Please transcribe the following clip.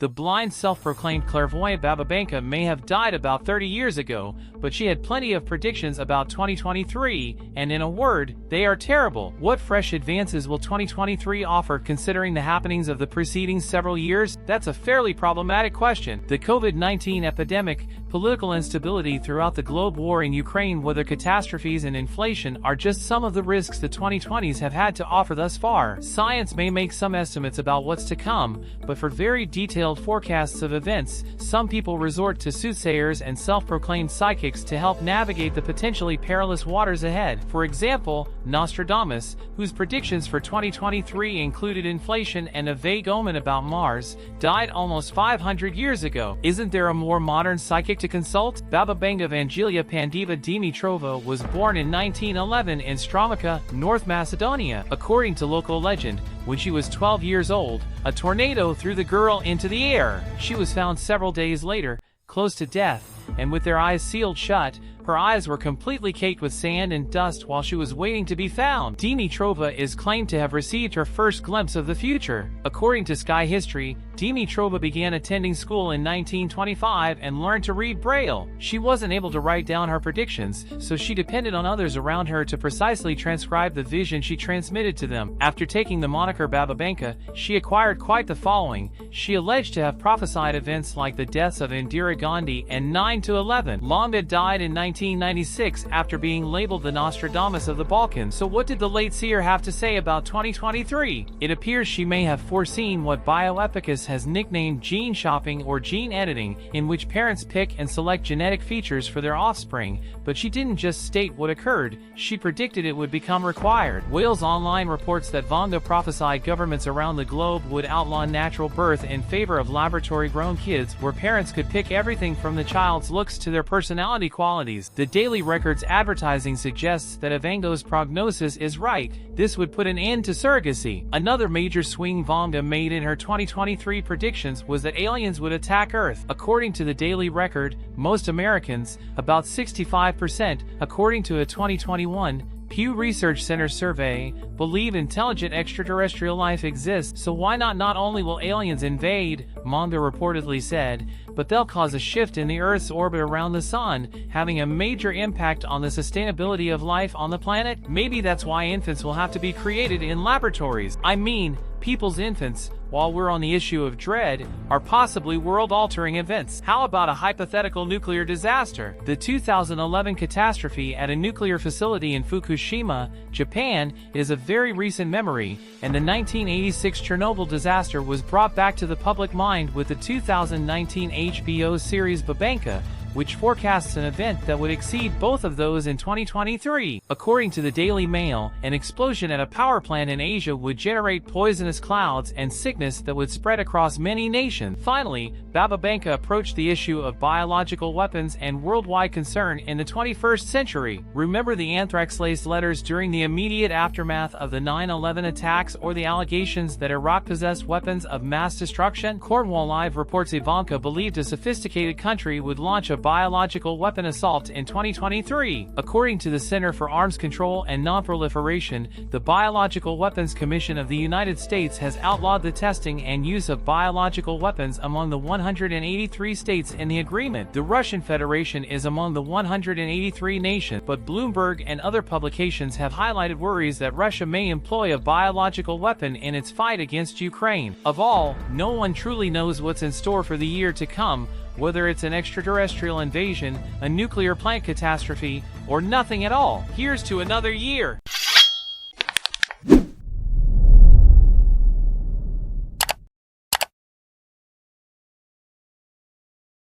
The blind self-proclaimed clairvoyant Baba Vanga may have died about 30 years ago, but she had plenty of predictions about 2023, and in a word, they are terrible. What fresh advances will 2023 offer considering the happenings of the preceding several years? That's a fairly problematic question. The COVID-19 epidemic, political instability throughout the globe, war in Ukraine, weather catastrophes, and inflation are just some of the risks the 2020s have had to offer thus far. Science may make some estimates about what's to come, but for very detailed forecasts of events, some people resort to soothsayers and self-proclaimed psychics to help navigate the potentially perilous waters ahead. For example, Nostradamus, whose predictions for 2023 included inflation and a vague omen about Mars, died almost 500 years ago. Isn't there a more modern psychic to consult? Baba Vanga Vangelia Pandiva Dimitrova was born in 1911 in Stromica, North Macedonia. According to local legend, when she was 12 years old, a tornado threw the girl into the air. She was found several days later, close to death, and with their eyes sealed shut. Her eyes were completely caked with sand and dust while she was waiting to be found. Dimitrova is claimed to have received her first glimpse of the future. According to Sky History, Dimitrova began attending school in 1925 and learned to read Braille. She wasn't able to write down her predictions, so she depended on others around her to precisely transcribe the vision she transmitted to them. After taking the moniker Baba Vanga, she acquired quite the following. She alleged to have prophesied events like the deaths of Indira Gandhi and 9/11. Lambda died in 1996 after being labeled the Nostradamus of the Balkans. So what did the late seer have to say about 2023? It appears she may have foreseen what bioethicists has nicknamed gene shopping or gene editing, in which parents pick and select genetic features for their offspring, but she didn't just state what occurred, she predicted it would become required. Wales Online reports that Vanga prophesied governments around the globe would outlaw natural birth in favor of laboratory-grown kids, where parents could pick everything from the child's looks to their personality qualities. The Daily Record's advertising suggests that if Vanga's prognosis is right, this would put an end to surrogacy. Another major swing Vanga made in her 2023 predictions was that aliens would attack Earth. According to the Daily Record, most Americans, about 65%, according to a 2021 Pew Research Center survey, believe intelligent extraterrestrial life exists, so why not only will aliens invade, Vanga reportedly said, but they'll cause a shift in the Earth's orbit around the sun, having a major impact on the sustainability of life on the planet. Maybe that's why infants will have to be created in laboratories. I mean, people's infants, while we're on the issue of dread, are possibly world-altering events. How about a hypothetical nuclear disaster? The 2011 catastrophe at a nuclear facility in Fukushima, Japan, is a very recent memory, and the 1986 Chernobyl disaster was brought back to the public mind with the 2019 HBO series Baba Vanga, which forecasts an event that would exceed both of those in 2023. According to the Daily Mail, an explosion at a power plant in Asia would generate poisonous clouds and sickness that would spread across many nations. Finally, Baba Vanga approached the issue of biological weapons and worldwide concern in the 21st century. Remember the anthrax-laced letters during the immediate aftermath of the 9/11 attacks or the allegations that Iraq possessed weapons of mass destruction? Cornwall Live reports Ivanka believed a sophisticated country would launch a biological weapon assault in 2023. According to the Center for Arms Control and Non-Proliferation, the Biological Weapons Commission of the United States has outlawed the testing and use of biological weapons among the 183 states in the agreement. The Russian Federation is among the 183 nations, but Bloomberg and other publications have highlighted worries that Russia may employ a biological weapon in its fight against Ukraine. Of all, no one truly knows what's in store for the year to come, whether it's an extraterrestrial invasion, a nuclear plant catastrophe, or nothing at all. Here's to another year!